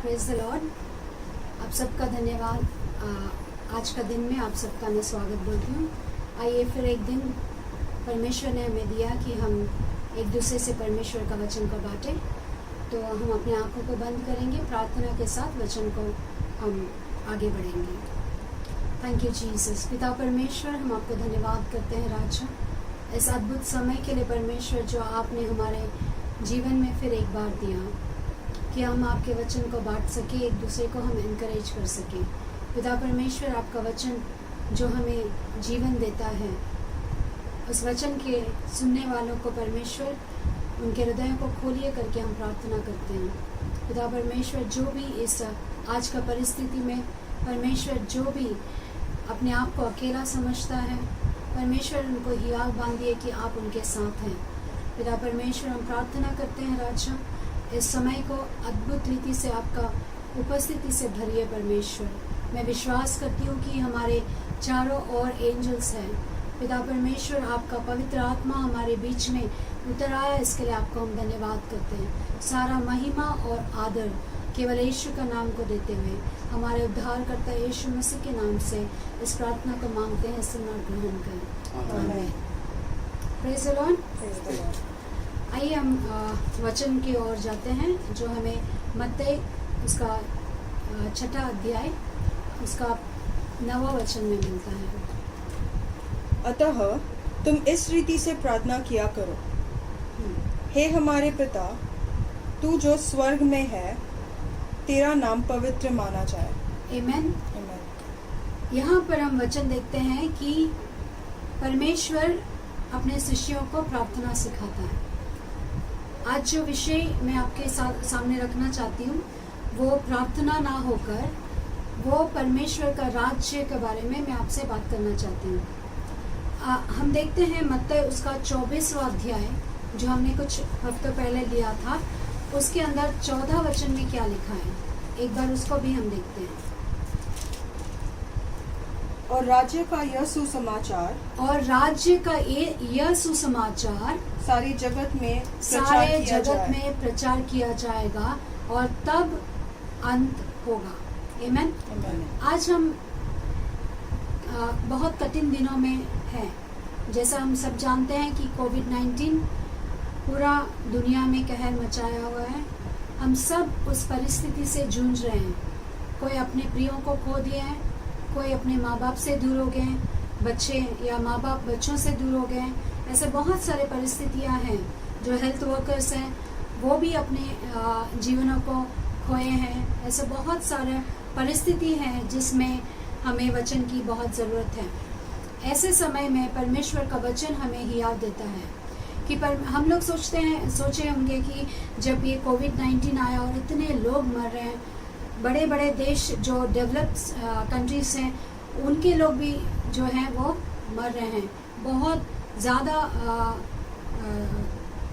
Praise the Lord. आप सबका धन्यवाद। आज का दिन में आप सबका मैं स्वागत बोलती हूँ। आइए फिर एक दिन परमेश्वर ने हमें दिया कि हम एक दूसरे से परमेश्वर का वचन को बांटें। तो हम अपनी आंखों को बंद करेंगे, प्रार्थना के साथ वचन को हम आगे बढ़ेंगे। Thank you Jesus. पिता परमेश्वर, हम आपको धन्यवाद करते हैं राजा, इस अद्भुत समय के लिए परमेश्वर जो आपने हमारे जीवन में फिर एक बार दिया कि हम आपके वचन को बांट सके, एक दूसरे को हम इनकरेज कर सकें। पिता परमेश्वर, आपका वचन जो हमें जीवन देता है, उस वचन के सुनने वालों को परमेश्वर उनके हृदयों को खोलिए करके हम प्रार्थना करते हैं। पिता परमेश्वर, जो भी इस आज का परिस्थिति में परमेश्वर जो भी अपने आप को अकेला समझता है, परमेश्वर उनको हियाल बांधिए कि आप उनके साथ हैं। पिता परमेश्वर, हम प्रार्थना करते हैं राजा, इस समय को अद्भुत रीति से आपका उपस्थिति से भरिए परमेश्वर। मैं विश्वास करती हूँ कि हमारे चारों ओर एंजल्स हैं। पिता परमेश्वर, आपका पवित्र आत्मा हमारे बीच में उतर आया, इसके लिए आपको हम धन्यवाद करते हैं। सारा महिमा और आदर केवल यीशु का नाम को देते हुए हमारे उद्धारकर्ता यीशु मसीह के नाम से इस प्रार्थना को मांगते हैं, सुन और ग्रहण करें। आमीन। Praise the Lord. आइए हम वचन की ओर जाते हैं जो हमें मत्ती उसका 6वां अध्याय उसका 9वां वचन में मिलता है। अतः तुम इस रीति से प्रार्थना किया करो, हे हमारे पिता, तू जो स्वर्ग में है, तेरा नाम पवित्र माना जाए। आमीन। यहाँ पर हम वचन देखते हैं कि परमेश्वर अपने शिष्यों को प्रार्थना सिखाता है। आज जो विषय मैं आपके सामने रखना चाहती हूँ वो प्रार्थना ना होकर वो परमेश्वर का राज्य के बारे में मैं आपसे बात करना चाहती हूँ। हम देखते हैं मत्ती उसका 24वां अध्याय जो हमने कुछ हफ्तों पहले लिया था, उसके अंदर 14 वचन में क्या लिखा है, एक बार उसको भी हम देखते हैं। और राज्य का यह सुसमाचार, और राज्य का यह सुसमाचार सारे जगत में प्रचार किया जाएगा और तब अंत होगा। आमीन। आज हम बहुत कठिन दिनों में हैं। जैसा हम सब जानते हैं कि कोविड-19 पूरा दुनिया में कहर मचाया हुआ है। हम सब उस परिस्थिति से जूझ रहे हैं। कोई अपने प्रियों को खो दिए हैं, कोई अपने माँ बाप से दूर हो गए हैं, बच्चे या माँ बाप बच्चों से दूर हो गए हैं। ऐसे बहुत सारे परिस्थितियाँ हैं। जो हेल्थ वर्कर्स हैं वो भी अपने जीवनों को खोए हैं। ऐसे बहुत सारे परिस्थिति हैं जिसमें हमें वचन की बहुत ज़रूरत है। ऐसे समय में परमेश्वर का वचन हमें ही याद देता है कि हम लोग सोचे होंगे कि जब ये कोविड-19 आया और इतने लोग मर रहे हैं, बड़े बड़े देश जो डेवलप्ड कंट्रीज हैं उनके लोग भी जो हैं वो मर रहे हैं, बहुत ज़्यादा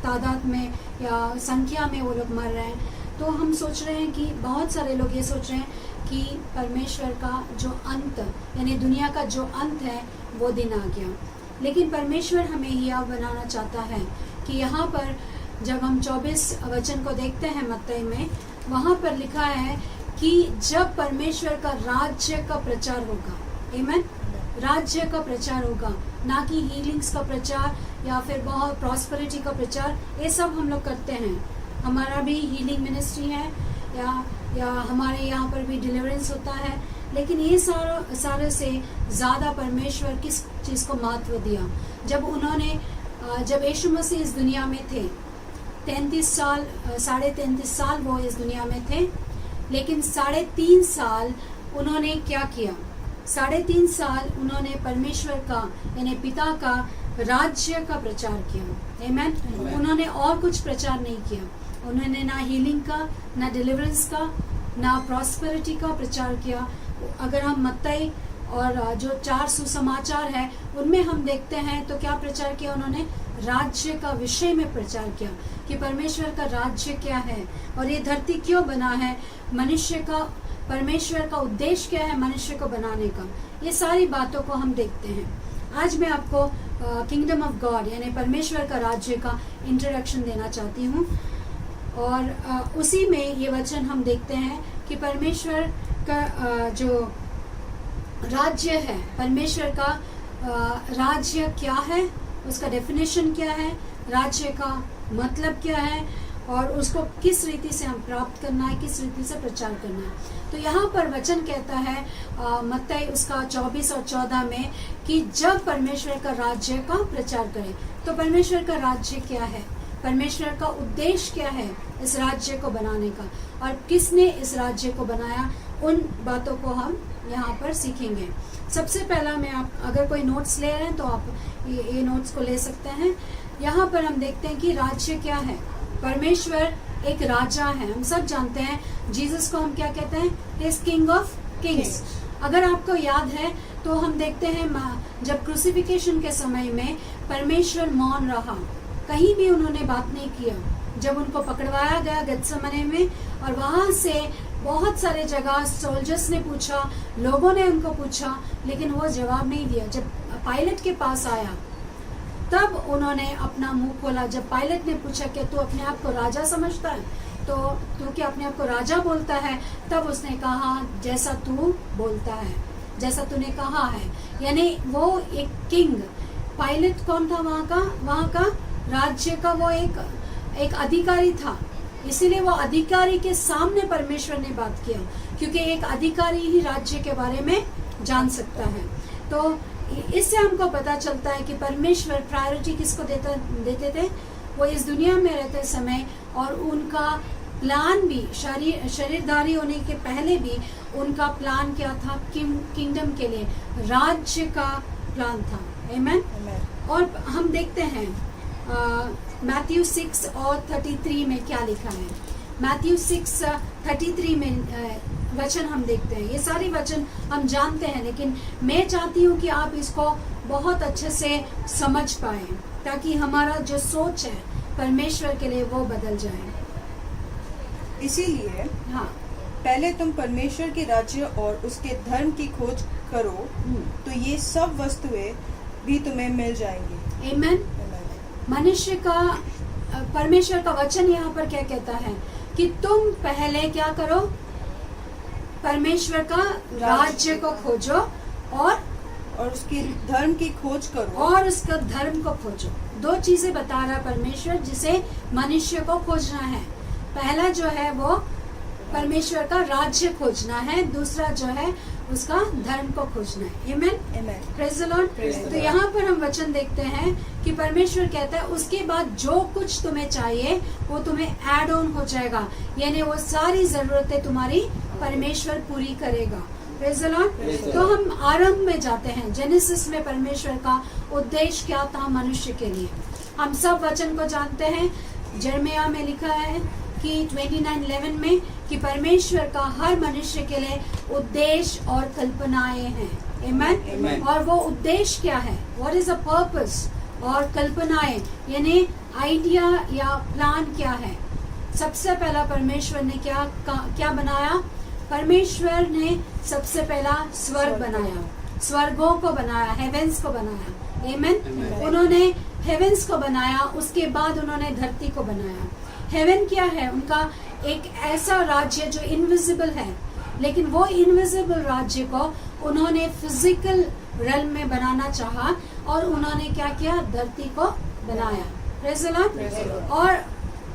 तादाद में या संख्या में वो लोग मर रहे हैं। तो हम सोच रहे हैं कि बहुत सारे लोग ये सोच रहे हैं कि परमेश्वर का जो अंत यानी दुनिया का जो अंत है वो दिन आ गया। लेकिन परमेश्वर हमें यह बनाना चाहता है कि यहाँ पर जब हम 24 वचन को देखते हैं मत्ती में, वहाँ पर लिखा है कि जब परमेश्वर का राज्य का प्रचार होगा। आमीन। राज्य का प्रचार होगा, ना कि हीलिंग्स का प्रचार या फिर बहुत प्रॉस्पेरिटी का प्रचार। ये सब हम लोग करते हैं। हमारा भी हीलिंग मिनिस्ट्री है या हमारे यहाँ पर भी डिलीवरेंस होता है। लेकिन ये सारे से ज़्यादा परमेश्वर किस चीज़ को महत्व दिया? जब यीशु मसीह इस दुनिया में थे, 33 साल वो इस दुनिया में थे, लेकिन 3.5 साल उन्होंने क्या किया? 3.5 साल उन्होंने परमेश्वर का यानी पिता का राज्य का प्रचार किया। आमीन। उन्होंने और कुछ प्रचार नहीं किया। उन्होंने ना हीलिंग का, ना डिलीवरेंस का, ना प्रॉस्पेरिटी का प्रचार किया। अगर हम मत्ती और जो 4 सुसमाचार है उनमें हम देखते हैं तो क्या प्रचार किया उन्होंने? राज्य का विषय में प्रचार किया कि परमेश्वर का राज्य क्या है और ये धरती क्यों बना है, मनुष्य का परमेश्वर का उद्देश्य क्या है मनुष्य को बनाने का। ये सारी बातों को हम देखते हैं। आज मैं आपको किंगडम ऑफ गॉड यानी परमेश्वर का राज्य का इंट्रोडक्शन देना चाहती हूँ। और उसी में ये वचन हम देखते हैं कि परमेश्वर का जो राज्य है, परमेश्वर का राज्य क्या है, उसका डेफिनेशन क्या है, राज्य का मतलब क्या है और उसको किस रीति से हम प्राप्त करना है, किस रीति से प्रचार करना है। तो यहाँ पर वचन कहता है मत्ती उसका 24 और 14 में कि जब परमेश्वर का राज्य का प्रचार करें। तो परमेश्वर का राज्य क्या है, परमेश्वर का उद्देश्य क्या है इस राज्य को बनाने का, और किसने इस राज्य को बनाया, उन बातों को हम यहाँ पर सीखेंगे। सबसे पहला मैं आप अगर कोई नोट्स ले रहे हैं तो आप ये नोट्स को ले सकते हैं। यहाँ पर हम देखते हैं कि राज्य क्या है। परमेश्वर एक राजा है। हम सब जानते हैं जीसस को हम क्या कहते हैं, इज किंग ऑफ किंग्स। अगर आपको याद है तो हम देखते हैं जब क्रूसिफिकेशन के समय में परमेश्वर मौन रहा, कहीं भी उन्होंने बात नहीं किया। जब उनको पकड़वाया गया गेत्सेमने में और वहां से बहुत सारे जगह सोल्जर्स ने पूछा, लोगों ने उनको पूछा, लेकिन वो जवाब नहीं दिया। जब पायलट के पास आया तब उन्होंने अपना मुंह खोला। जब पायलट ने पूछा कि तू अपने आप को राजा समझता है, तो तू क्या अपने आप को राजा बोलता है, तब उसने कहा जैसा तू बोलता है, जैसा तूने कहा है। यानी वो एक किंग, पायलट कौन था वहाँ का राज्य का वो एक अधिकारी था। इसीलिए वो अधिकारी के सामने परमेश्वर ने बात किया, क्योंकि एक अधिकारी ही राज्य के बारे में जान सकता है। तो इससे हमको पता चलता है कि परमेश्वर प्रायोरिटी किसको देते थे, वो इस दुनिया में रहते समय, और उनका प्लान भी शरीरधारी होने के पहले भी उनका प्लान क्या था, किंगडम के लिए, राज्य का प्लान था। आमेन। और हम देखते हैं मैथ्यू 6 और 33 में क्या लिखा है। मैथ्यू 6:33 में वचन हम देखते हैं। ये सारी वचन हम जानते हैं, लेकिन मैं चाहती हूँ कि आप इसको बहुत अच्छे से समझ पाए, ताकि हमारा जो सोच है परमेश्वर के लिए वो बदल जाए। इसीलिए हाँ, पहले तुम परमेश्वर के राज्य और उसके धर्म की खोज करो, तो ये सब वस्तुएं भी तुम्हें मिल जाएंगी। आमेन। मनुष्य का परमेश्वर का वचन यहाँ पर क्या कहता है कि तुम पहले क्या करो, परमेश्वर का राज्य को खोजो और उसकी धर्म की खोज करो, और उसका धर्म को खोजो। दो चीजें बता रहा परमेश्वर जिसे मनुष्य को खोजना है। पहला जो है वो परमेश्वर का राज्य खोजना है, दूसरा जो है उसका धर्म को खोजना है। आमेन। Praise the lord. तो यहाँ पर हम वचन देखते हैं कि परमेश्वर कहता है उसके बाद जो कुछ तुम्हें चाहिए वो तुम्हें ऐड ऑन हो जाएगा, यानी वो सारी जरूरतें तुम्हारी परमेश्वर पूरी करेगा। Praise the lord. तो हम आरंभ में जाते हैं, जेनेसिस में परमेश्वर का उद्देश्य क्या था मनुष्य के लिए। हम सब वचन को जानते हैं। यिर्मयाह में लिखा है कि 29:11 में कि परमेश्वर का हर मनुष्य के लिए उद्देश्य और कल्पनाएं हैं। आमेन। और वो उद्देश्य क्या है, व्हाट इज द पर्पस, और कल्पनाएं यानी आइडिया या प्लान क्या है। सबसे पहला परमेश्वर ने क्या बनाया, परमेश्वर ने सबसे पहला स्वर्ग बनाया, स्वर्गों को बनाया, हेवेंस को बनाया। आमेन। उन्होंने हेवेंस को बनाया, उसके बाद उन्होंने धरती को बनाया। हेवन क्या है, उनका एक ऐसा राज्य जो इनविजिबल है, लेकिन वो इनविजिबल राज्य को उन्होंने फिजिकल रेल्म में बनाना चाहा, और उन्होंने क्या किया, धरती को बनाया। Praise the Lord. और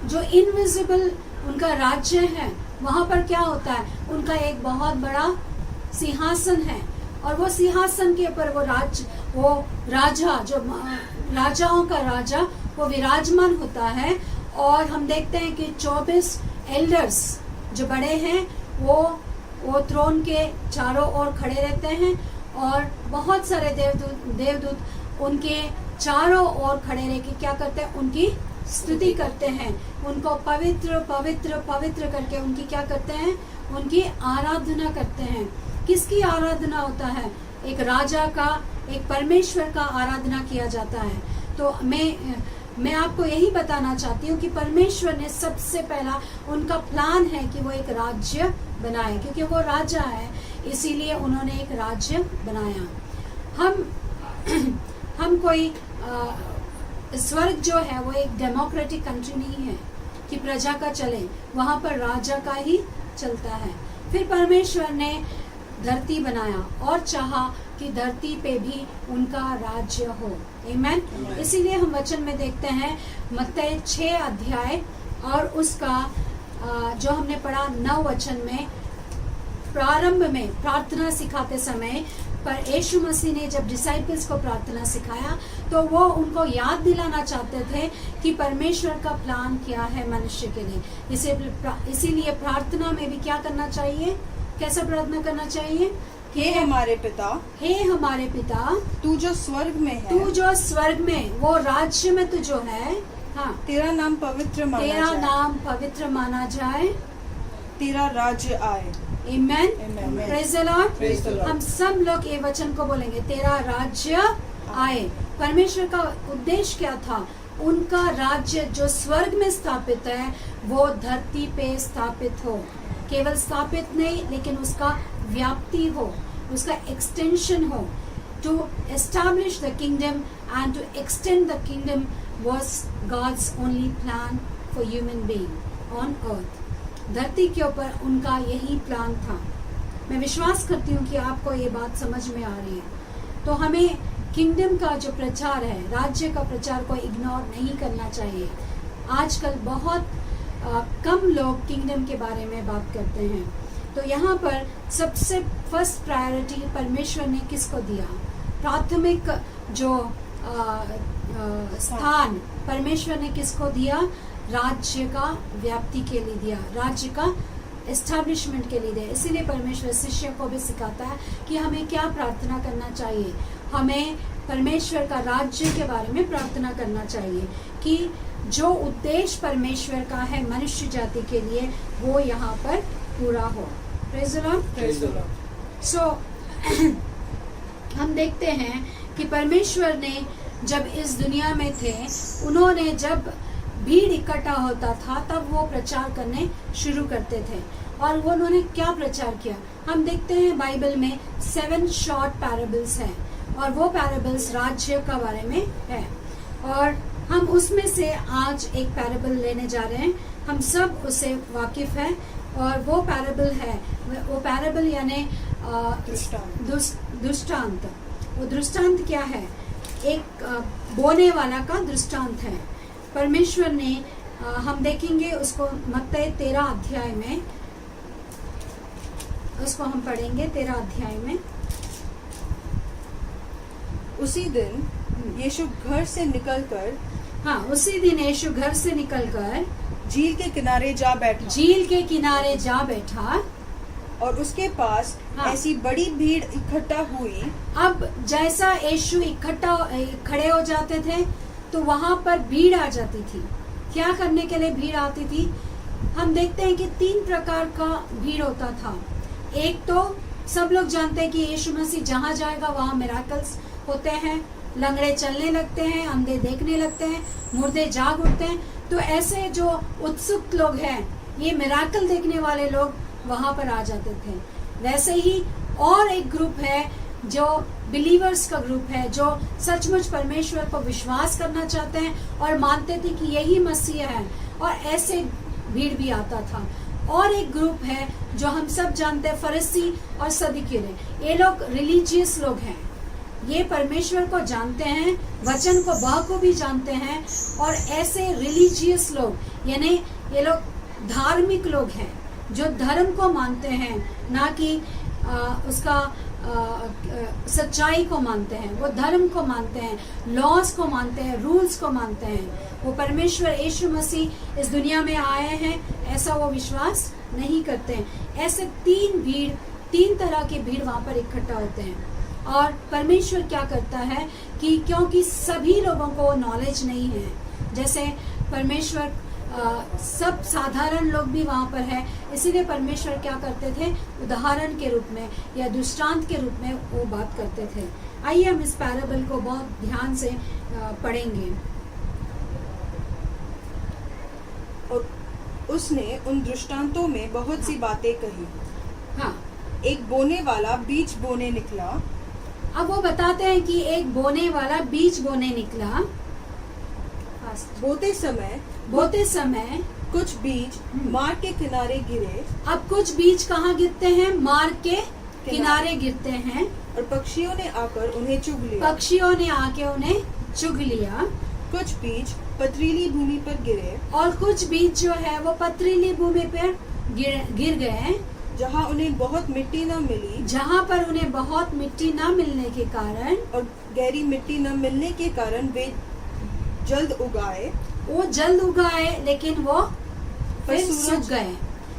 जो इनविजिबल उनका राज्य है, वहां पर क्या होता है, उनका एक बहुत बड़ा सिंहासन है, और वो सिंहासन के ऊपर वो राजा जो राजाओं का राजा वो विराजमान होता है। और हम देखते हैं कि 24 एल्डर्स जो बड़े हैं वो थ्रोन के चारों ओर खड़े रहते हैं, और बहुत सारे देवदूत उनके चारों ओर खड़े रह के क्या करते हैं, उनकी स्तुति करते हैं, उनको पवित्र पवित्र पवित्र करके उनकी क्या करते हैं, उनकी आराधना करते हैं। किसकी आराधना होता है, एक राजा का, एक परमेश्वर का आराधना किया जाता है। तो मैं आपको यही बताना चाहती हूँ कि परमेश्वर ने सबसे पहला उनका प्लान है कि वो एक राज्य बनाए, क्योंकि वो राजा है, इसीलिए उन्होंने एक राज्य बनाया। हम कोई स्वर्ग जो है वो एक डेमोक्रेटिक कंट्री नहीं है। कि प्रजा का चले, वहां पर राजा का ही चलता है। फिर परमेश्वर ने धरती बनाया और चाहा कि धरती पे भी उनका राज्य हो। आमीन। इसीलिए हम वचन में देखते हैं मत्ती 6 अध्याय और उसका जो हमने पढ़ा 9 वचन में, प्रारंभ में प्रार्थना सिखाते समय पर यीशु मसीह ने जब डिसाइपल्स को प्रार्थना सिखाया तो वो उनको याद दिलाना चाहते थे कि परमेश्वर का प्लान क्या है मनुष्य के लिए। इसीलिए प्रार्थना में भी क्या करना चाहिए, कैसा प्रार्थना करना चाहिए? हे हमारे पिता, हे हमारे पिता, तू जो स्वर्ग में है, तू जो स्वर्ग में, वो राज्य में तू जो है, हाँ, तेरा नाम पवित्र माना तेरा जाए, नाम पवित्र माना जाए, तेरा राज्य आए। Amen. Amen. Praise the Lord. Praise the Lord. हम सब लोग ये वचन को बोलेंगे, तेरा राज्य आए। परमेश्वर का उद्देश्य क्या था? उनका राज्य जो स्वर्ग में स्थापित है वो धरती पे स्थापित हो। केवल स्थापित नहीं, लेकिन उसका व्याप्ति हो, उसका एक्सटेंशन हो। To establish the kingdom and to extend the kingdom was God's only plan for human being on earth. धरती के ऊपर उनका यही प्लान था। मैं विश्वास करती हूँ कि आपको ये बात समझ में आ रही है। तो हमें किंगडम का जो प्रचार है, राज्य का प्रचार को इग्नोर नहीं करना चाहिए। आजकल बहुत कम लोग किंगडम के बारे में बात करते हैं। तो यहाँ पर सबसे फर्स्ट प्रायोरिटी परमेश्वर ने किसको दिया? प्राथमिक जो स्थान परमेश्वर ने किसको दिया? राज्य का व्याप्ति के लिए दिया, राज्य का एस्टैब्लिशमेंट के लिए दिया। इसीलिए परमेश्वर शिष्य को भी सिखाता है कि हमें क्या प्रार्थना करना चाहिए। हमें परमेश्वर का राज्य के बारे में प्रार्थना करना चाहिए कि जो उद्देश्य परमेश्वर का है मनुष्य जाति के लिए वो यहाँ पर पूरा हो। Praise the Lord. Praise the Lord. सो हम देखते हैं कि परमेश्वर ने जब इस दुनिया में थे, उन्होंने जब भीड़ इकट्ठा होता था तब वो प्रचार करने शुरू करते थे। और वो उन्होंने क्या प्रचार किया? हम देखते हैं बाइबल में 7 शॉर्ट पैराबल्स हैं और वो पैराबल्स राज्य का बारे में है। और हम उसमें से आज एक पैराबल लेने जा रहे हैं। हम सब उससे वाकिफ हैं और वो पैराबल है, वो पैराबल यानी दृष्टांत। वो दृष्टांत क्या है? एक बोने वाला का दृष्टांत है। परमेश्वर ने हम देखेंगे उसको मत्ती 13 अध्याय में, उसको हम पढ़ेंगे 13 अध्याय में। उसी दिन यीशु घर से निकलकर, हाँ, उसी दिन यीशु घर से निकलकर झील के किनारे जा बैठा। झील के किनारे जा बैठा और उसके पास हाँ। ऐसी बड़ी भीड़ इकट्ठा हुई। अब जैसा यीशु खड़े हो जाते थे तो वहां पर भीड़ आ जाती थी। क्या करने के लिए भीड़ आती थी? हम देखते हैं कि 3 प्रकार का भीड़ होता था। एक तो सब लोग जानते हैं कि यीशु मसीह जहां जाएगा वहां मिराकल्स होते हैं, लंगड़े चलने लगते हैं, अंधे देखने लगते हैं, मुर्दे जाग उठते हैं। तो ऐसे जो उत्सुक लोग हैं, ये मिराकल देखने वाले लोग वहां पर आ जाते थे। वैसे ही और एक ग्रुप है जो बिलीवर्स का ग्रुप है, जो सचमुच परमेश्वर को विश्वास करना चाहते हैं और मानते थे कि यही मसीह है, और ऐसे भीड़ भी आता था। और एक ग्रुप है जो हम सब जानते हैं, फरीसी और सदूकी। ये लोग रिलीजियस लोग हैं, ये परमेश्वर को जानते हैं, वचन को बखूबी जानते हैं। और ऐसे रिलीजियस लोग यानी ये लोग धार्मिक लोग हैं जो धर्म को मानते हैं, ना कि उसका सच्चाई को मानते हैं। वो धर्म को मानते हैं, लॉज को मानते हैं, रूल्स को मानते हैं। वो परमेश्वर यीशु मसीह इस दुनिया में आए हैं ऐसा वो विश्वास नहीं करते हैं। ऐसे 3 तरह के भीड़ वहां पर इकट्ठा होते हैं। और परमेश्वर क्या करता है कि क्योंकि सभी लोगों को नॉलेज नहीं है, जैसे परमेश्वर सब साधारण लोग भी वहां पर है, इसीलिए परमेश्वर क्या करते थे? उदाहरण के रूप में या दृष्टांत के रूप में वो बात करते थे। आइए हम इस पैराबल को बहुत ध्यान से पढ़ेंगे। और उसने उन दृष्टांतों में बहुत सी बातें कही। हाँ, एक बोने वाला बीज बोने निकला। अब वो बताते हैं कि एक बोने वाला बीज बोने निकला। बोते समय कुछ बीज मार्ग के किनारे गिरे अब कुछ बीज कहाँ गिरते हैं? मार्ग के किनारे गिरते हैं। और पक्षियों ने आकर उन्हें चुग लिया। पक्षियों ने आके उन्हें चुग लिया। कुछ बीज पथरीली भूमि पर गिरे और कुछ बीज जो है वो पथरीली भूमि पर गिर गए, जहाँ उन्हें बहुत मिट्टी न मिली, जहाँ पर उन्हें बहुत मिट्टी न मिलने के कारण और गहरी मिट्टी न मिलने के कारण वे जल्द उगाए। वो जल्द उगाए, लेकिन वो पर फिर सूरज- सूख गए।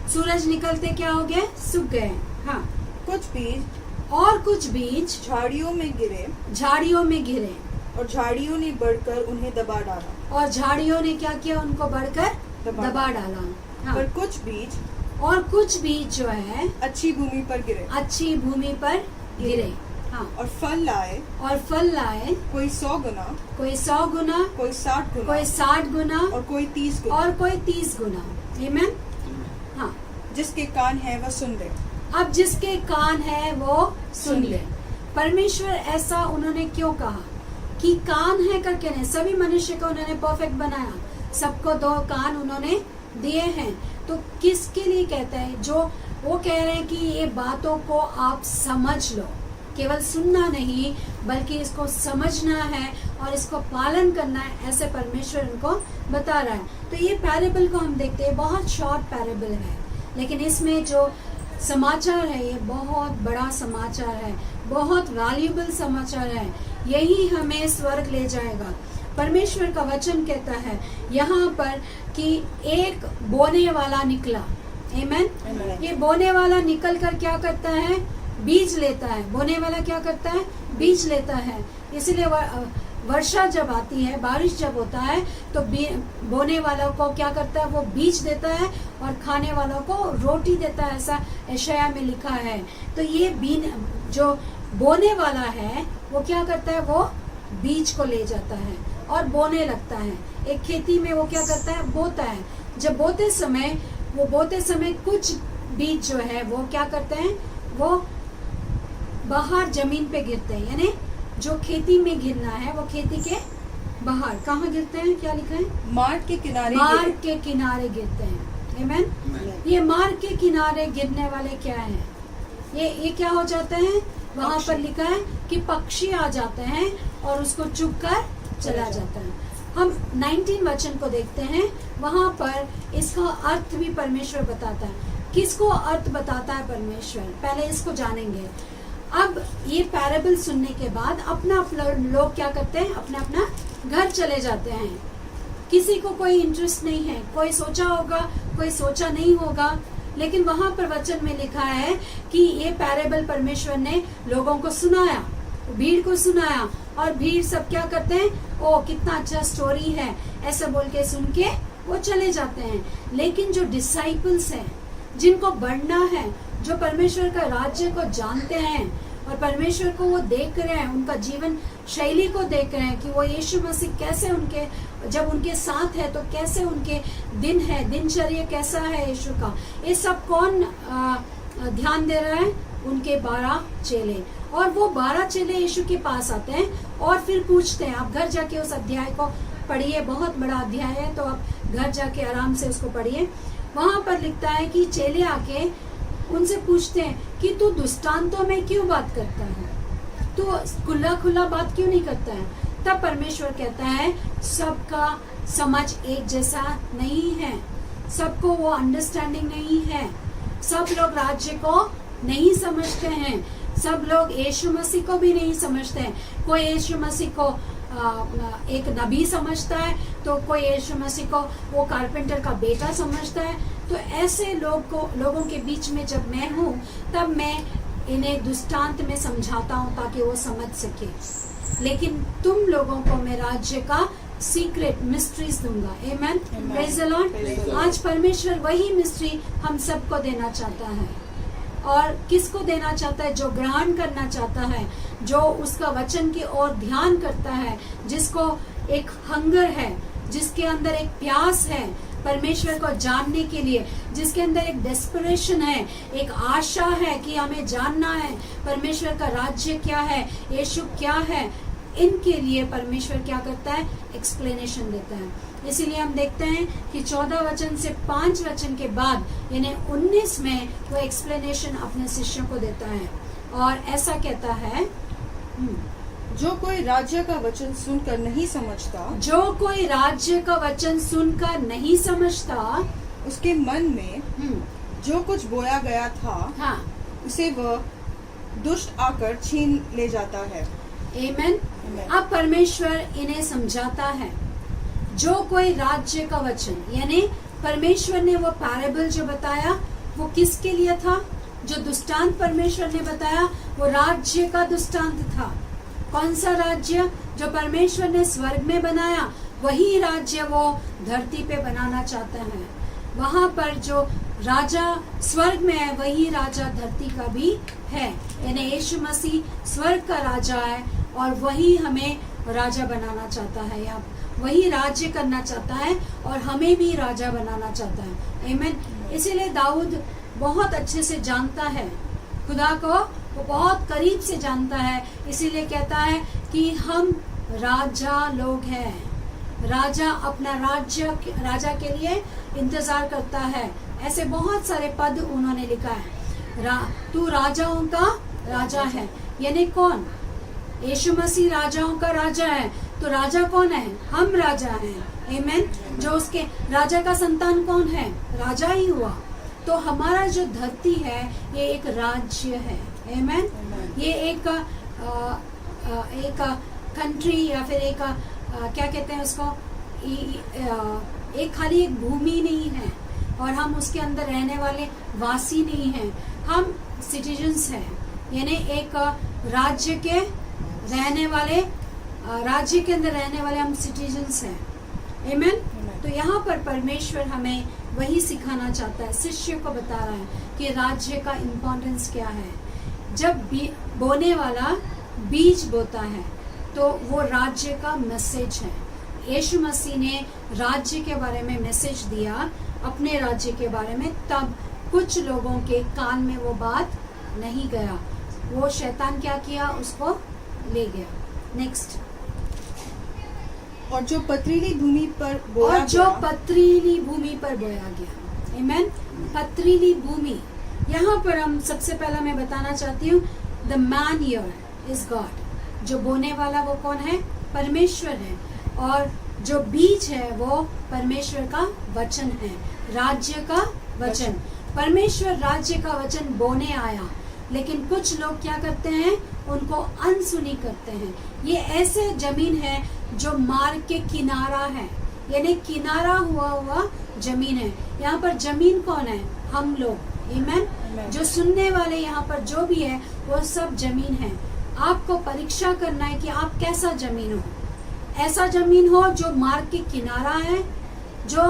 सूरज निकलते क्या हो गए? सूख गए। हाँ। कुछ बीज और कुछ बीज झाड़ियों में गिरे झाड़ियों में गिरे और झाड़ियों ने बढ़कर उन्हें दबा डाला। और झाड़ियों ने क्या किया? उनको बढ़कर दबा डाला। हाँ। पर कुछ बीज और कुछ बीज जो है अच्छी भूमि पर गिरे अच्छी भूमि पर गिरे। हाँ। और फल लाए, और फल लाए, कोई 100 गुना, कोई 100 गुना, कोई 60 गुना, कोई 60 गुना और कोई 30 गुना। और कोई 30 गुना। आमीन। हाँ। जिसके कान है वह सुन ले। अब जिसके कान है वो सुन ले। परमेश्वर ऐसा उन्होंने क्यों कहा कि कान है करके नहीं? सभी मनुष्य को उन्होंने परफेक्ट बनाया, सबको 2 कान उन्होंने दिए हैं। तो किसके लिए कहता है? जो वो कह रहे हैं कि ये बातों को आप समझ लो, केवल सुनना नहीं बल्कि इसको समझना है और इसको पालन करना है, ऐसे परमेश्वर उनको बता रहा है। तो ये पैरेबल को हम देखते हैं, बहुत शॉर्ट पैरेबल है, लेकिन इसमें जो समाचार है ये बहुत बड़ा समाचार है, बहुत वैल्यूएबल समाचार है। यही हमें स्वर्ग ले जाएगा। परमेश्वर का वचन कहता है यहाँ पर कि एक बोने वाला निकला। आमीन। ये बोने वाला निकल कर क्या करता है? बीज लेता है। बोने वाला क्या करता है? बीज लेता है। इसलिए वर्षा जब आती है, बारिश जब होता है, तो बोने वालों को क्या करता है? वो बीज देता है और खाने वालों को रोटी देता है, ऐसा यशायाह में लिखा है। तो ये जो बोने वाला है वो क्या करता है? वो बीज को ले जाता है और बोने लगता है। एक खेती में वो क्या करता है? बोता है। जब बोते समय कुछ बीज जो है वो क्या करते हैं? वो बाहर जमीन पे गिरते हैं, यानी जो खेती में गिरना है वो खेती के बाहर कहाँ गिरते हैं? क्या लिखा है? मार्ग के किनारे मार्ग के किनारे गिरते हैं। आमीन। ये मार्ग के किनारे गिरने वाले क्या हैं? ये क्या हो जाते हैं? वहाँ पर लिखा है कि पक्षी आ जाते हैं और उसको चुग कर चला जाता है। हम 19 वचन को देखते हैं, वहाँ पर इसका अर्थ भी परमेश्वर बताता है। किसको अर्थ बताता है परमेश्वर? पहले इसको जानेंगे। अब ये पैराबल सुनने के बाद अपना लोग क्या करते हैं? अपना अपना घर चले जाते हैं। किसी को कोई इंटरेस्ट नहीं है, कोई सोचा होगा, कोई सोचा नहीं होगा, लेकिन वहां पर वचन में लिखा है कि ये पैराबल परमेश्वर ने लोगों को सुनाया, भीड़ को सुनाया, और भीड़ सब क्या करते हैं? ओ कितना अच्छा स्टोरी है, ऐसा बोल के सुन के वो चले जाते हैं। लेकिन जो डिसाइपल्स हैं, जिनको बढ़ना है, जो परमेश्वर का राज्य को जानते हैं और परमेश्वर को वो देख रहे हैं, उनका जीवन शैली को देख रहे हैं कि वो यीशु मसीह कैसे जब उनके साथ है तो कैसे उनके दिन है, दिनचर्या कैसा है यीशु का, ये सब कौन ध्यान दे रहा है? उनके 12 चेले। और वो 12 चेले यीशु के पास आते हैं और फिर पूछते हैं। आप घर जाके उस अध्याय को पढ़िए, बहुत बड़ा अध्याय है, तो आप घर जाके आराम से उसको पढ़िए। वहां पर लिखता है कि चेले आके उनसे पूछते हैं कि तू दृष्टांतों में क्यों बात करता है, तू खुला खुला बात क्यों नहीं करता है? तब परमेश्वर कहता है सबका समझ एक जैसा नहीं है, सबको वो अंडरस्टैंडिंग नहीं है, सब लोग राज्य को नहीं समझते हैं, सब लोग यीशु मसीह को भी नहीं समझते हैं। कोई यीशु मसीह को एक नबी समझता है, तो कोई यीशु मसीह को वो कारपेंटर का बेटा समझता है। तो ऐसे लोगों के बीच में जब मैं हूँ, तब मैं इन्हें दृष्टांत में समझाता हूँ ताकि वो समझ सके। लेकिन तुम लोगों को मैं राज्य का सीक्रेट मिस्ट्रीज दूंगा। आमेन, प्रेज द लॉर्ड। आज परमेश्वर वही मिस्ट्री हम सबको देना चाहता है। और किसको देना चाहता है? जो ग्रहण करना चाहता है, जो उसका वचन की ओर ध्यान करता है, जिसको एक हंगर है, जिसके अंदर एक प्यास है परमेश्वर को जानने के लिए, जिसके अंदर एक डेस्परेशन है, एक आशा है कि हमें जानना है परमेश्वर का राज्य क्या है, यीशु क्या है, इनके लिए परमेश्वर क्या करता है, एक्सप्लेनेशन देता है। इसीलिए हम देखते हैं कि 14 वचन से 5 वचन के बाद यानी 19 में वो एक्सप्लेनेशन अपने शिष्यों को देता है और ऐसा कहता है, जो कोई राज्य का वचन सुनकर नहीं समझता, जो कोई राज्य का वचन सुनकर नहीं समझता, उसके मन में जो कुछ बोया गया था, हाँ, उसे वह दुष्ट आकर छीन ले जाता है। आमेन। अब परमेश्वर इन्हें समझाता है, जो कोई राज्य का वचन, यानी परमेश्वर ने वो पैराबल जो बताया वो किसके लिए था, जो दुष्टांत परमेश्वर ने बताया वो राज्य का दुष्टांत था। कौन सा राज्य? जो परमेश्वर ने स्वर्ग में बनाया वही राज्य वो धरती पे बनाना चाहते हैं। वहां पर जो राजा स्वर्ग में है वही राजा धरती का भी है, यानी यीशु मसीह स्वर्ग का राजा है और वही हमें राजा बनाना चाहता है, या वही राज्य करना चाहता है और हमें भी राजा बनाना चाहता है। आमीन। इसीलिए दाऊद बहुत अच्छे से जानता है खुदा को, वो बहुत करीब से जानता है, इसीलिए कहता है कि हम राजा लोग हैं। राजा अपना राजा के लिए इंतजार करता है। ऐसे बहुत सारे पद उन्होंने लिखा है। तू राजाओं का राजा है, यानी कौन? यीशु मसीह राजाओं का राजा है। तो राजा कौन है? हम राजा हैं। आमीन। जो उसके राजा का संतान कौन है? राजा ही हुआ। तो हमारा जो धरती है ये एक राज्य है। आमीन। ये एक कंट्री या फिर एक क्या कहते हैं उसको, एक खाली एक भूमि नहीं है और हम उसके अंदर रहने वाले वासी नहीं हैं। हम सिटीजन्स हैं, यानी एक राज्य के रहने वाले, राज्य के अंदर रहने वाले हम सिटीजन्स हैं। आमीन। तो यहाँ पर परमेश्वर हमें वही सिखाना चाहता है, शिष्य को बता रहा है कि राज्य का इम्पोर्टेंस क्या है। जब बोने वाला बीज बोता है तो वो राज्य का मैसेज है। यीशु मसीह ने राज्य के बारे में मैसेज दिया, अपने राज्य के बारे में, तब कुछ लोगों के कान में वो बात नहीं गया। वो शैतान क्या किया, उसको ले गया। नेक्स्ट। और जो पथरीली भूमि पर बोया और जो पथरीली भूमि पर बोया गया। आमीन। पथरीली भूमि, यहाँ पर हम सबसे पहला मैं बताना चाहती हूँ, the man here is God. जो बोने वाला वो कौन है? परमेश्वर है। और जो बीज है वो परमेश्वर का वचन है, राज्य का वचन। परमेश्वर राज्य का वचन बोने आया, लेकिन कुछ लोग क्या करते हैं, उनको अनसुनी करते हैं। ये ऐसे जमीन है जो मार्ग के किनारा है, यानी किनारा हुआ जमीन है। यहाँ पर जमीन कौन है? हम लोग। आमीन। जो सुनने वाले यहाँ पर जो भी है वो सब जमीन है। आपको परीक्षा करना है कि आप कैसा जमीन हो। ऐसा जमीन हो जो मार्ग के किनारा है, जो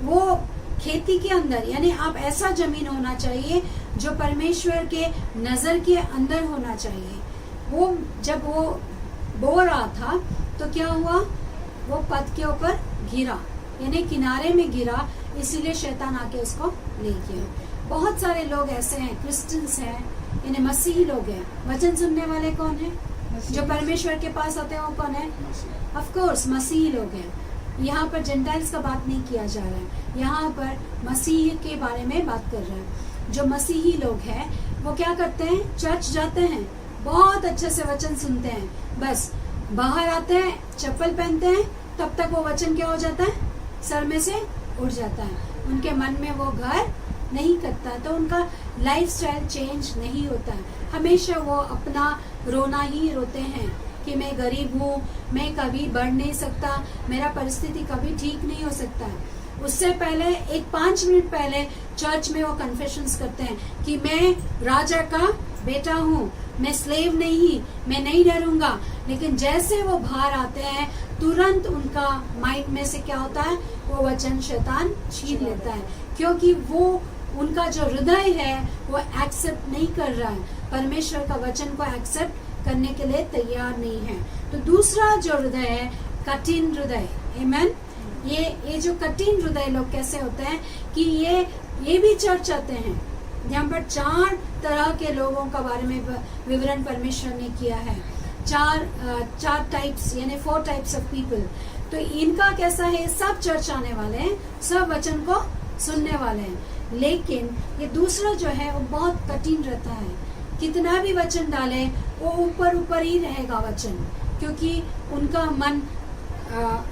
वो खेती के अंदर, यानी आप ऐसा जमीन होना चाहिए जो परमेश्वर के नजर के अंदर होना चाहिए। वो जब वो बो रहा था तो क्या हुआ, वो पथ के ऊपर गिरा, यानी किनारे में गिरा, इसीलिए शैतान आके उसको ले गया। बहुत सारे लोग ऐसे हैं, क्रिश्चियंस हैं, यानी मसीही लोग हैं। वचन सुनने वाले कौन है? जो परमेश्वर के पास आते हैं वो कौन है? ऑफ कोर्स मसीही लोग हैं। यहाँ पर जेंटाइल्स का बात नहीं किया जा रहा है, यहाँ पर मसीह के बारे में बात कर रहा है। जो मसीही लोग हैं वो क्या करते हैं? चर्च जाते हैं, बहुत अच्छे से वचन सुनते हैं, बस बाहर आते हैं, चप्पल पहनते हैं, तब तक वो वचन क्या हो जाता है, सर में से उड़ जाता है। उनके मन में वो घर नहीं करता, तो उनका लाइफस्टाइल चेंज नहीं होता है। हमेशा वो अपना रोना ही रोते हैं कि मैं गरीब हूँ, मैं कभी बढ़ नहीं सकता, मेरा परिस्थिति कभी ठीक नहीं हो सकता है। उससे पहले 5 मिनट पहले चर्च में वो कन्फेशंस करते हैं कि मैं राजा का बेटा हूँ, मैं स्लेव नहीं, मैं नहीं डरूंगा। लेकिन जैसे वो बाहर आते हैं तुरंत उनका माइंड में से क्या होता है, वो वचन शैतान छीन लेता है, क्योंकि वो उनका जो हृदय है वो एक्सेप्ट नहीं कर रहा है, परमेश्वर का वचन को एक्सेप्ट करने के लिए तैयार नहीं है। तो दूसरा जो हृदय है, कठिन हृदय। आमीन। ये जो कठिन हृदय लोग कैसे होते हैं कि ये भी चर्च आते हैं। यहाँ पर 4 तरह के लोगों का बारे में विवरण परमेश्वर ने किया है। चार टाइप्स यानी 4 टाइप्स ऑफ पीपल। तो इनका कैसा है, सब चर्च आने वाले हैं, सब वचन को सुनने वाले हैं, लेकिन ये दूसरा जो है वो बहुत कठिन रहता है। कितना भी वचन डाले वो ऊपर ऊपर ही रहेगा वचन, क्योंकि उनका मन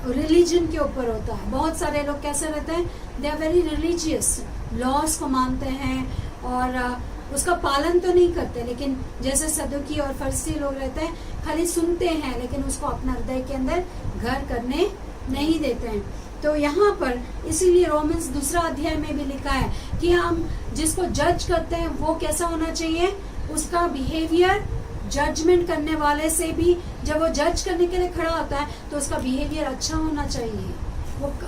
रिलीजन के ऊपर होता है। बहुत सारे लोग कैसे रहते हैं, they are very religious, laws को मानते हैं और उसका पालन तो नहीं करते, लेकिन जैसे सदुकी और फरीसी लोग रहते हैं, खाली सुनते हैं लेकिन उसको अपना हृदय के अंदर घर करने नहीं देते हैं। तो यहाँ पर इसीलिए रोमन्स 2 अध्याय में भी लिखा है कि हम जिसको जज करते हैं वो कैसा होना चाहिए, उसका बिहेवियर जजमेंट करने वाले से भी, जब वो जज करने के लिए खड़ा होता है तो उसका बिहेवियर अच्छा होना चाहिए,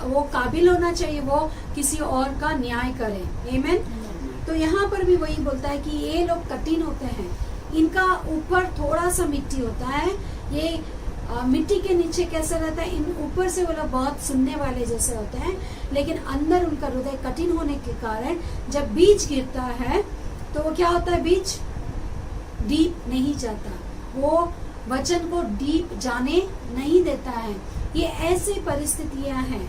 वो काबिल होना चाहिए, वो किसी और का न्याय करे। आमीन। तो यहाँ पर भी वही बोलता है कि ये लोग कठिन होते हैं, इनका ऊपर थोड़ा सा मिट्टी होता है, ये मिट्टी के नीचे कैसे रहता है, इन ऊपर से वो लोग बहुत सुनने वाले जैसे होते हैं, लेकिन अंदर उनका हृदय कठिन होने के कारण जब बीज गिरता है तो वो क्या होता है, बीज डीप नहीं जाता, वो वचन को डीप जाने नहीं देता है। ये ऐसी परिस्थितियां हैं,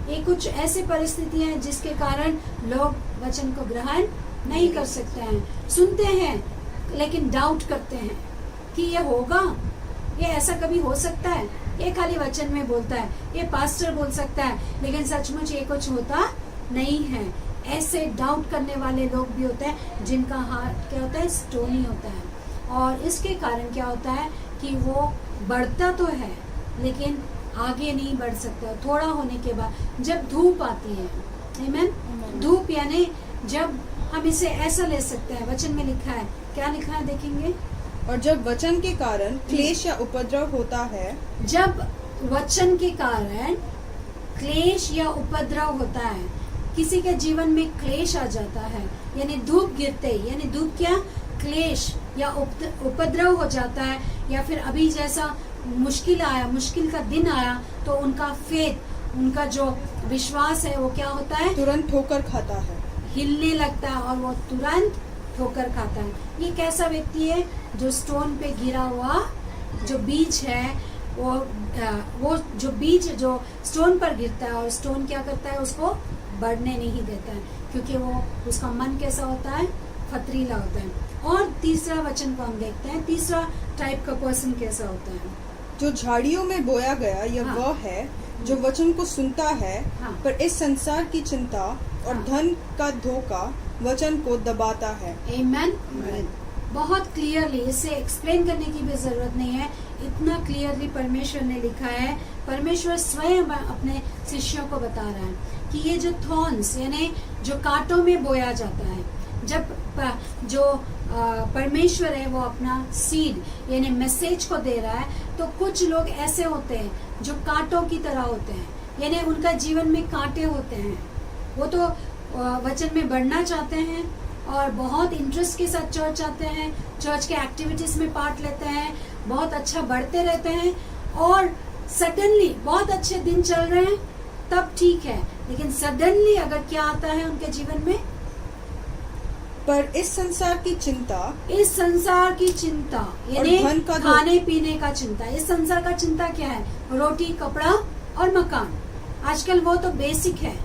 ये कुछ ऐसी परिस्थितियां हैं जिसके कारण लोग वचन को ग्रहण नहीं कर सकते हैं। सुनते हैं लेकिन डाउट करते हैं कि ये होगा, ये ऐसा कभी हो सकता है, ये खाली वचन में बोलता है, ये पास्टर बोल सकता है, लेकिन सचमुच ये कुछ होता नहीं है। ऐसे डाउट करने वाले लोग भी होते हैं जिनका हार्ट क्या होता है, स्टोनी होता है, और इसके कारण क्या होता है कि वो बढ़ता तो है लेकिन आगे नहीं बढ़ सकता। थोड़ा होने के बाद जब धूप आती है, आमीन, धूप यानी जब हम इसे ऐसा ले सकते हैं, वचन में लिखा है, क्या लिखा है देखेंगे, और जब वचन के कारण क्लेश या उपद्रव होता है, जब वचन के कारण क्लेश या उपद्रव होता है, किसी के जीवन में क्लेश आ जाता है, यानी धूप गिरते ही, यानी धूप क्या, क्लेश या उपद्रव हो जाता है, या फिर अभी जैसा मुश्किल आया, मुश्किल का दिन आया, तो उनका फेथ, उनका जो विश्वास है वो क्या होता है, तुरंत ठोकर खाता है, हिलने लगता है और वो तुरंत ठोकर खाता है। ये कैसा व्यक्ति है, जो स्टोन पे गिरा हुआ जो बीज है, वो जो बीज जो स्टोन पर गिरता है और स्टोन क्या करता है, उसको बढ़ने नहीं देता है, क्योंकि वो उसका मन कैसा होता है, पथरीला होता है। और तीसरा वचन को हम देखते हैं, तीसरा टाइप का पर्सन कैसा होता है, जो झाड़ियों में बोया गया, यह हाँ। वह है जो वचन को सुनता है, हाँ। पर इस संसार की चिंता और हाँ। धन का धोखा वचन को दबाता है। आमीन। बहुत क्लियरली, इसे एक्सप्लेन करने की भी जरूरत नहीं है, इतना क्लियरली परमेश्वर ने लिखा है। परमेश्वर स्वयं अपने शिष्यों को बता रहा है कि ये जो थॉर्न्स यानी जो कांटों में बोया जाता है, जब जो परमेश्वर है वो अपना सीड यानी मैसेज को दे रहा है, तो कुछ लोग ऐसे होते हैं जो कांटों की तरह होते हैं, यानी उनका जीवन में कांटे होते हैं। वो तो वचन में बढ़ना चाहते हैं और बहुत इंटरेस्ट के साथ चर्च आते हैं, चर्च के एक्टिविटीज में पार्ट लेते हैं, बहुत अच्छा बढ़ते रहते हैं, और सडनली बहुत अच्छे दिन चल रहे हैं तब ठीक है, लेकिन सडनली अगर क्या आता है उनके जीवन में, पर इस संसार की चिंता, इस संसार की चिंता यानी धन का खाने पीने का चिंता। इस संसार का चिंता क्या है, रोटी, कपड़ा और मकान। आजकल वो तो बेसिक है,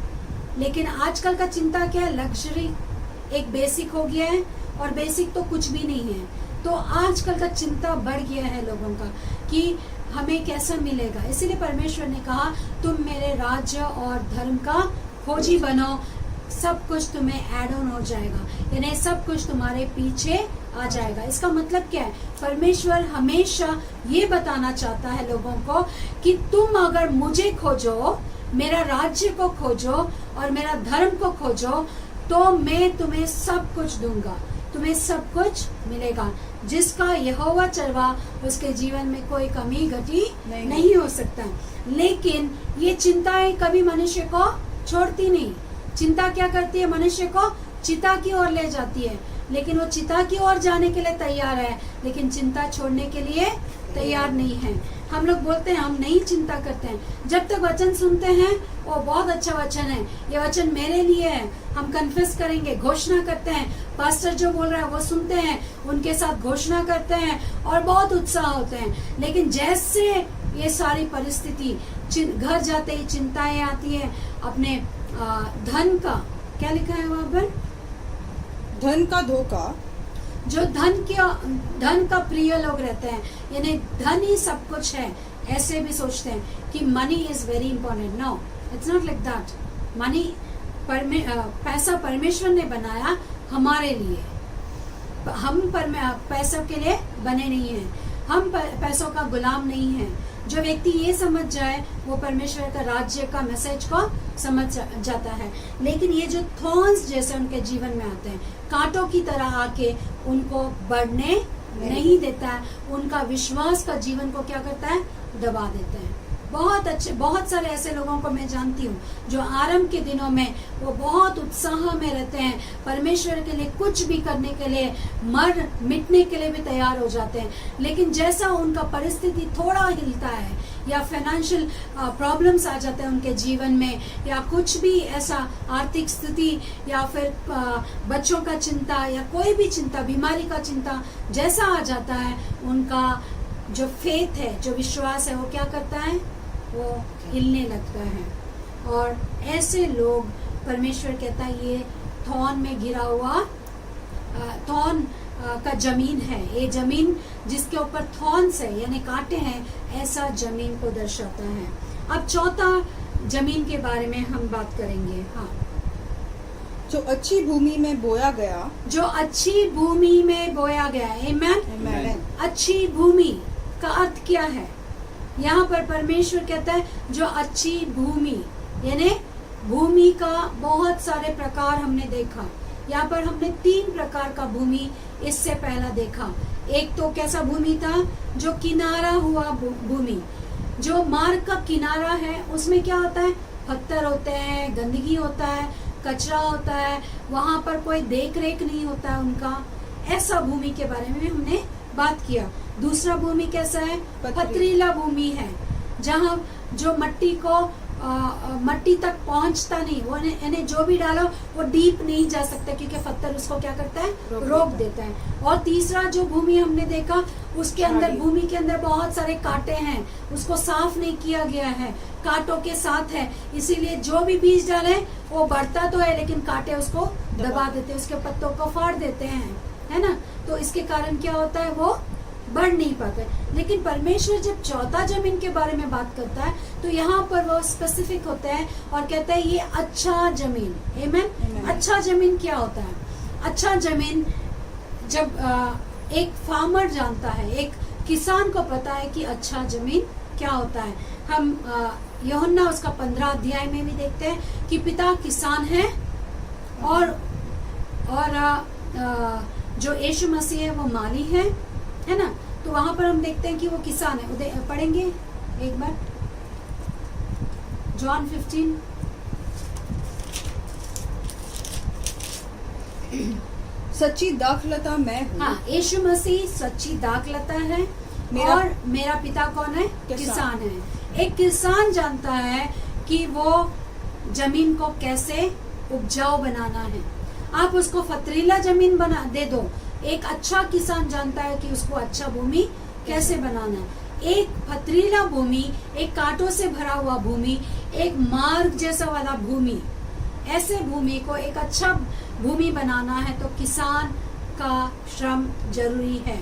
लेकिन आजकल का चिंता क्या है, लग्जरी एक बेसिक हो गया है, और बेसिक तो कुछ भी नहीं है। तो आजकल का चिंता बढ़ गया है लोगों का कि हमें कैसा मिलेगा। इसीलिए परमेश्वर ने कहा, तुम मेरे राज्य और धर्म का खोजी बनो, सब कुछ तुम्हें ऐड ऑन हो जाएगा, यानी सब कुछ तुम्हारे पीछे आ जाएगा। इसका मतलब क्या है, परमेश्वर हमेशा ये बताना चाहता है लोगों को कि तुम अगर मुझे खोजो, मेरा राज्य को खोजो और मेरा धर्म को खोजो, तो मैं तुम्हें सब कुछ दूंगा, तुम्हें सब कुछ मिलेगा। जिसका यहोवा चरवा, उसके जीवन में कोई कमी घटी नहीं हो सकता। लेकिन ये चिंताएं कभी मनुष्य को छोड़ती नहीं। चिंता क्या करती है, मनुष्य को चिता की ओर ले जाती है, लेकिन वो चिता की ओर जाने के लिए तैयार है, लेकिन चिंता छोड़ने के लिए तैयार नहीं है। हम लोग बोलते हैं हम नहीं चिंता करते हैं, जब तक वचन सुनते हैं वो बहुत अच्छा वचन है, ये वचन मेरे लिए है, हम कन्फेस करेंगे, घोषणा करते हैं, पास्टर जो बोल रहा है वो सुनते हैं, उनके साथ घोषणा करते हैं और बहुत उत्साह होते हैं। लेकिन जैसे ये सारी परिस्थिति, घर जाते ही चिंताएं आती है, अपने धन का, क्या लिखा है वहां पर, धन का धोखा, जो धन का प्रिय लोग रहते हैं, यानी धन ही सब कुछ है, ऐसे भी सोचते हैं कि money is very important. No, it's not like that. Money, पैसा परमेश्वर ने बनाया हमारे लिए, हम पैसों के लिए बने नहीं हैं, हम पैसों का गुलाम नहीं है। जो व्यक्ति ये समझ जाए वो परमेश्वर का राज्य का मैसेज को समझ जाता है। लेकिन ये जो थॉर्न्स जैसे उनके जीवन में आते हैं, कांटों की तरह आके उनको बढ़ने नहीं देता है, उनका विश्वास का जीवन को क्या करता है, दबा देता है। बहुत सारे ऐसे लोगों को मैं जानती हूँ जो आरंभ के दिनों में वो बहुत उत्साह में रहते हैं, परमेश्वर के लिए कुछ भी करने के लिए, मर मिटने के लिए भी तैयार हो जाते हैं। लेकिन जैसा उनका परिस्थिति थोड़ा हिलता है या फाइनेंशियल प्रॉब्लम्स आ जाते हैं उनके जीवन में, या कुछ भी ऐसा आर्थिक स्थिति, या फिर बच्चों का चिंता, या कोई भी चिंता, बीमारी का चिंता जैसा आ जाता है, उनका जो फेथ है, जो विश्वास है, वो क्या करता है, वो हिलने लगता है। और ऐसे लोग, परमेश्वर कहता है ये थॉर्न में गिरा हुआ, थॉर्न का जमीन है, ये जमीन जिसके ऊपर थॉर्न्स है यानी कांटे हैं, ऐसा जमीन को दर्शाता है। अब चौथा जमीन के बारे में हम बात करेंगे। हाँ, जो अच्छी भूमि में बोया गया, जो अच्छी भूमि में बोया गया। आमेन। अच्छी भूमि का अर्थ क्या है? यहाँ पर परमेश्वर कहता है जो अच्छी भूमि, यानी भूमि का बहुत सारे प्रकार हमने देखा। यहाँ पर हमने 3 प्रकार का भूमि इससे पहला देखा। एक तो कैसा भूमि था, जो किनारा हुआ भूमि, जो मार्ग का किनारा है, उसमें क्या होता है, पत्थर होते हैं, गंदगी होता है, कचरा होता है, वहां पर कोई देख रेख नहीं होता है उनका। ऐसा भूमि के बारे में हमने बात किया। दूसरा भूमि कैसा है, पथरीला भूमि है, जहाँ जो मट्टी को मट्टी तक पहुंचता नहीं, वो यानी जो भी डालो वो डीप नहीं जा सकता, क्योंकि पत्थर उसको क्या करता है, रोक देता है। और तीसरा जो भूमि हमने देखा, उसके अंदर, भूमि के अंदर बहुत सारे कांटे हैं, उसको साफ नहीं किया गया है, कांटों के साथ है, इसीलिए जो भी बीज डाले वो बढ़ता तो है, लेकिन कांटे उसको दबा देते, उसके पत्तों को फाड़ देते हैं, है ना। तो इसके कारण क्या होता है, वो बढ़ नहीं पाते। लेकिन परमेश्वर जब चौथा जमीन के बारे में बात करता है, तो यहाँ पर वो स्पेसिफिक होता है और कहता है ये अच्छा जमीन। आमेन। अच्छा जमीन क्या होता है? अच्छा जमीन जब एक फार्मर जानता है, एक किसान को पता है कि अच्छा जमीन क्या होता है। हम यूहन्ना उसका 15 अध्याय में भी देखते हैं कि पिता किसान है और जो यीशु मसीह है वो माली है ना। तो वहां पर हम देखते हैं कि वो किसान है। पढ़ेंगे एक बार जॉन 15। सच्ची दाखलता मैं हूँ। हाँ, यीशु मसीह सच्ची दाखलता है और मेरा पिता कौन है? किसान है। एक किसान जानता है कि वो जमीन को कैसे उपजाऊ बनाना है। आप उसको पथरीला जमीन बना दे दो, एक अच्छा किसान जानता है कि उसको अच्छा भूमि कैसे बनाना है। एक पथरीला भूमि, एक कांटों से भरा हुआ भूमि, एक मार्ग जैसा वाला भूमि, ऐसे भूमि को एक अच्छा भूमि बनाना है तो किसान का श्रम जरूरी है,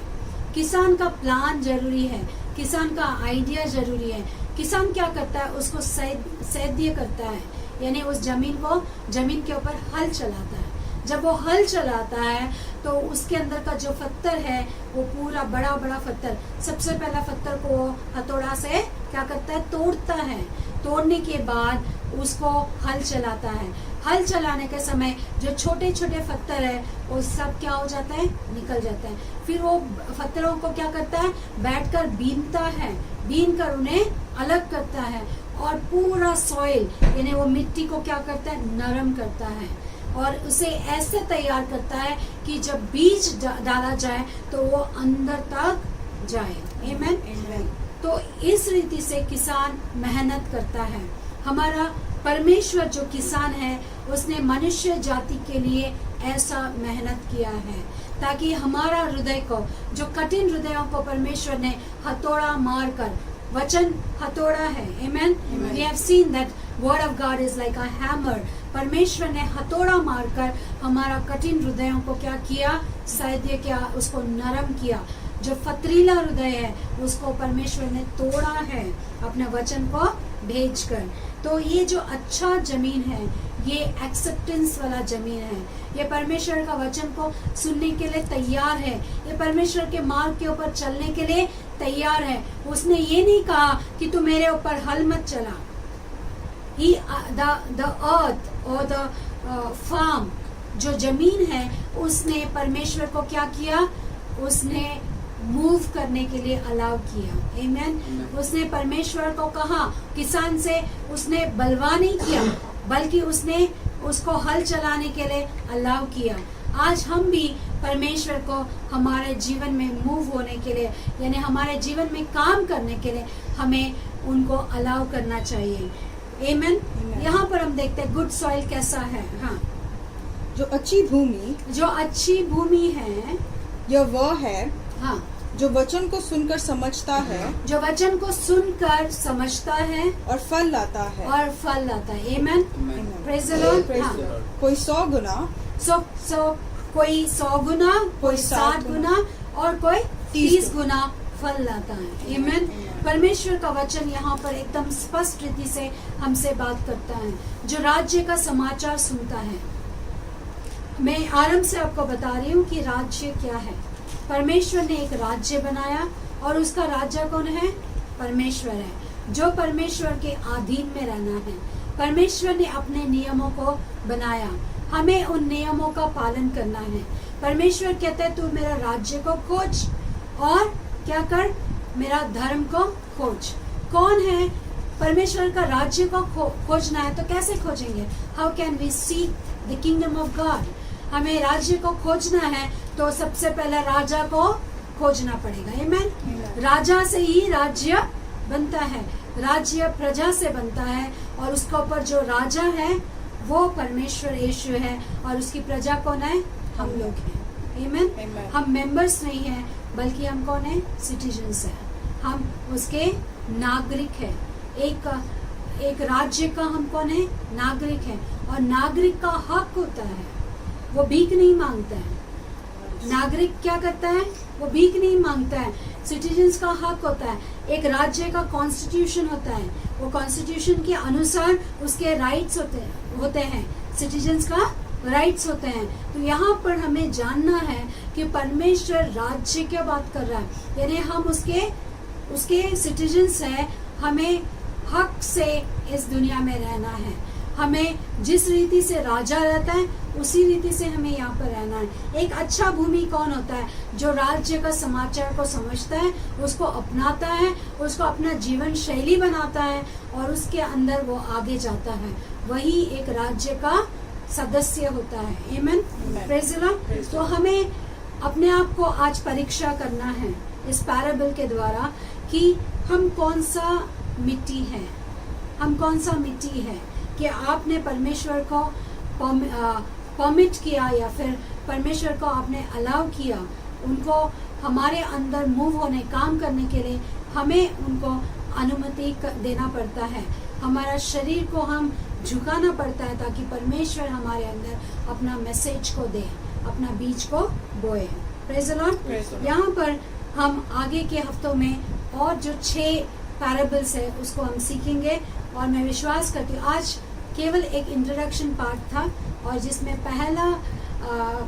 किसान का प्लान जरूरी है, किसान का आइडिया जरूरी है। किसान क्या करता है? उसको सैद्य करता है, यानी उस जमीन के ऊपर हल चलाता है। जब वो हल चलाता है तो उसके अंदर का जो पत्थर है वो पूरा बड़ा बड़ा पत्थर, सबसे पहला पत्थर को हथौड़ा से क्या करता है? तोड़ता है। तोड़ने के बाद उसको हल चलाता है। हल चलाने के समय जो छोटे छोटे पत्थर है वो सब क्या हो जाता है? निकल जाता है। फिर वो पत्थरों को क्या करता है? बैठकर बीनता है, बीन कर उन्हें अलग करता है और पूरा सॉइल यानी वो मिट्टी को क्या करता है? नरम करता है और उसे ऐसे तैयार करता है कि जब बीज डाला जाए तो वो अंदर तक जाए। आमेन। तो इस रीति से किसान मेहनत करता है। हमारा परमेश्वर जो किसान है उसने मनुष्य जाति के लिए ऐसा मेहनत किया है ताकि हमारा हृदय को, जो कठिन हृदयों को परमेश्वर ने हथौड़ा मार कर, वचन हथौड़ा है, amen, we have seen that word of God is like a hammer. परमेश्वर ने हथौड़ा मारकर हमारा कठिन हृदयों को क्या किया, सैद्य क्या, उसको नरम किया। जो पथरीला हृदय है उसको परमेश्वर ने तोड़ा है अपने वचन को भेजकर। तो ये जो अच्छा जमीन है, ये एक्सेप्टेंस वाला जमीन है, ये परमेश्वर का वचन को सुनने के लिए तैयार है, ये परमेश्वर के मार्ग के ऊपर चलने के लिए तैयार है। उसने ये नहीं कहा कि तू मेरे ऊपर हल मत चला। the earth or the farm, जो जमीन है, उसने परमेश्वर को क्या किया, उसने मूव करने के लिए अलाउ किया, आमेन। उसने परमेश्वर को कहा, किसान से उसने बलवा नहीं किया, बल्कि उसने उसको हल चलाने के लिए अलाउ किया। आज हम भी परमेश्वर को हमारे जीवन में मूव होने के लिए, यानी हमारे जीवन में काम करने के लिए हमें उनको अलाउ करना चाहिए, आमेन। यहाँ पर हम देखते हैं गुड सॉइल कैसा है। हाँ, जो अच्छी भूमि है, यह वह है, हाँ, जो वचन को सुनकर समझता है, जो वचन को सुनकर समझता है और फल लाता है, आमेन, प्रेज़ द लॉर्ड। कोई 100 गुना, कोई 100 गुना, कोई 60 गुना और कोई 30 गुना फल लाता है, आमेन। परमेश्वर का वचन यहाँ पर एकदम स्पष्ट रीति से हमसे बात करता है। जो राज्य का समाचार सुनता है, मैं आरंभ से आपको बता रही हूँ कि राज्य क्या है। परमेश्वर ने एक राज्य बनाया और उसका राजा कौन है, परमेश्वर है। जो परमेश्वर के अधीन में रहना है, परमेश्वर ने अपने नियमों को बनाया, हमें उन नियमों का पालन करना है। परमेश्वर कहता है तू मेरा राज्य को खोज और क्या कर, मेरा धर्म को खोज। कौन है, परमेश्वर का राज्य को खोजना है तो कैसे खोजेंगे, how can we seek the kingdom of God. हमें राज्य को खोजना है तो सबसे पहले राजा को खोजना पड़ेगा, आमेन। राजा से ही राज्य बनता है, राज्य प्रजा से बनता है और उसके ऊपर जो राजा है वो परमेश्वर यीशु है और उसकी प्रजा कौन है, हम लोग हैं, आमेन। हम मेंबर्स नहीं हैं बल्कि हम कौन है, सिटीजन्स हैं, हम उसके नागरिक हैं। एक राज्य का हम कौन है, नागरिक है। और नागरिक का हक होता है, वो भीख नहीं मांगता है। नागरिक क्या करता है, वो भीख नहीं मांगता है। सिटीजन्स का हक होता है। एक राज्य का कॉन्स्टिट्यूशन होता है, वो कॉन्स्टिट्यूशन के अनुसार उसके राइट्स होते हैं, सिटीजन्स का राइट्स होते हैं। तो यहाँ पर हमें जानना है कि परमेश्वर राज्य क्या बात कर रहा है, यानी हम उसके सिटीजन्स हैं। हमें हक से इस दुनिया में रहना है। हमें जिस रीति से राजा रहता है उसी रीति से हमें यहाँ पर रहना है। एक अच्छा भूमि कौन होता है, जो राज्य का समाचार को समझता है, उसको अपनाता है, उसको अपना जीवन शैली बनाता है और उसके अंदर वो आगे जाता है, वही एक राज्य का सदस्य होता है, आमेन, प्रेज़ द लॉर्ड। तो हमें अपने आप को आज परीक्षा करना है इस पैराबल के द्वारा कि हम कौन सा मिट्टी है, हम कौन सा मिट्टी है कि आपने परमेश्वर को परमिट किया या फिर परमेश्वर को आपने अलाउ किया उनको हमारे अंदर मूव होने, काम करने के लिए हमें उनको अनुमति देना पड़ता है। हमारा शरीर को हम झुकाना पड़ता है ताकि परमेश्वर हमारे अंदर अपना मैसेज को दे, अपना बीज को बोए, प्रेज़ द लॉर्ड। यहाँ पर हम आगे के हफ्तों में और जो 6 पैराबल्स है उसको हम सीखेंगे और मैं विश्वास करती हूँ आज केवल एक इंट्रोडक्शन पार्ट था और जिसमें पहला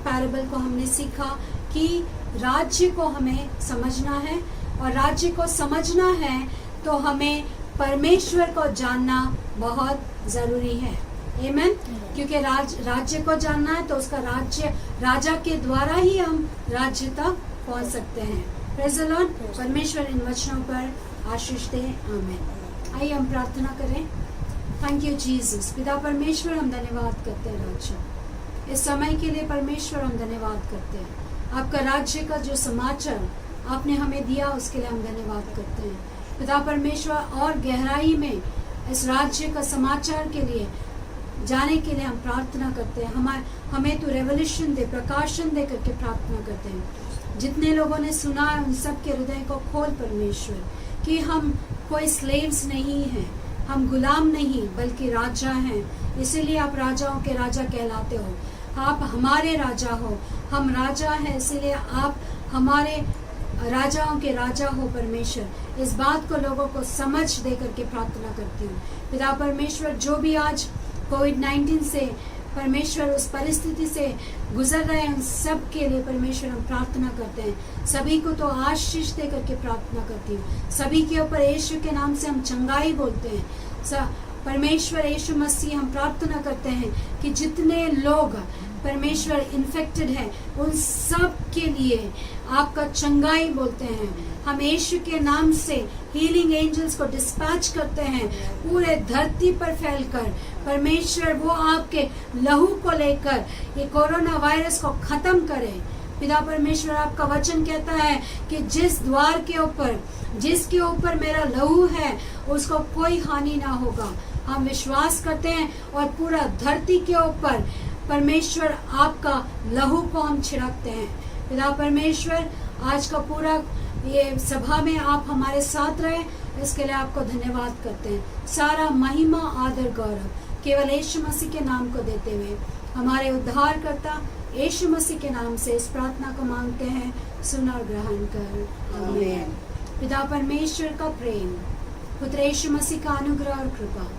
पैराबल को हमने सीखा कि राज्य को हमें समझना है और राज्य को समझना है तो हमें परमेश्वर को जानना बहुत जरूरी है, आमेन। क्योंकि राज्य को जानना है तो उसका राजा के द्वारा ही हम राज्य तक पहुंच सकते हैं, प्रेज़ द लॉर्ड। परमेश्वर इन वचनों पर आशीष दे, आमीन। आइए हम प्रार्थना करें। Thank you Jesus. पिता परमेश्वर, हम धन्यवाद करते हैं राज्य इस समय के लिए, परमेश्वर हम धन्यवाद करते हैं। आपका राज्य का जो समाचार आपने हमें दिया उसके लिए हम धन्यवाद करते हैं पिता परमेश्वर। और गहराई में इस राज्य का समाचार के लिए जाने के लिए हम प्रार्थना करते हैं। हमें तू रेवोल्यूशन दे, प्रकाशन दे करके प्रार्थना करते हैं। जितने लोगों ने सुना है उन सब के हृदय को खोल परमेश्वर, कि हम कोई स्लेव्स नहीं हैं, हम गुलाम नहीं बल्कि राजा हैं। इसीलिए आप राजाओं के राजा कहलाते हो। आप हमारे राजा हो, हम राजा हैं, इसीलिए आप हमारे राजाओं के राजा हो परमेश्वर। इस बात को लोगों को समझ दे करके प्रार्थना करती हूँ पिता परमेश्वर। जो भी आज कोविड-19 से परमेश्वर उस परिस्थिति से गुजर रहे हैं, उन सब के लिए परमेश्वर हम प्रार्थना करते हैं। सभी को तो आशीष दे करके प्रार्थना करती हूँ। सभी के ऊपर यीशु के नाम से हम चंगाई बोलते हैं। परमेश्वर यीशु मसीह, हम प्रार्थना करते हैं कि जितने लोग परमेश्वर इन्फेक्टेड है उन सब के लिए आपका चंगाई बोलते हैं। हम यीशु के नाम से हीलिंग एंजल्स को डिस्पैच करते हैं पूरे धरती पर फैलकर। परमेश्वर वो आपके लहू को लेकर ये कोरोना वायरस को खत्म करे। पिता परमेश्वर, आपका वचन कहता है कि जिस द्वार के ऊपर, जिसके ऊपर मेरा लहू है उसको कोई हानि ना होगा। हम विश्वास करते हैं और पूरा धरती के ऊपर परमेश्वर आपका लहू को हम छिड़कते हैं। पिता परमेश्वर, आज का पूरा ये सभा में आप हमारे साथ रहे, इसके लिए आपको धन्यवाद करते हैं। सारा महिमा, आदर, गौरव केवल यीशु मसीह के नाम को देते हुए हमारे उद्धारकर्ता यीशु मसीह के नाम से इस प्रार्थना को मांगते हैं। सुन और ग्रहण कर, आमीन। पिता परमेश्वर का प्रेम, पुत्र यीशु मसीह का अनुग्रह और कृपा,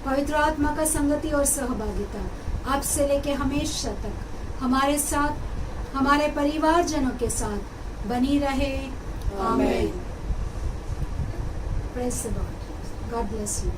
पवित्र आत्मा का संगति और सहभागिता अब से लेके हमेशा तक हमारे साथ, हमारे परिवारजनों के साथ बनी रहे, आमीन। Praise the Lord. God bless you.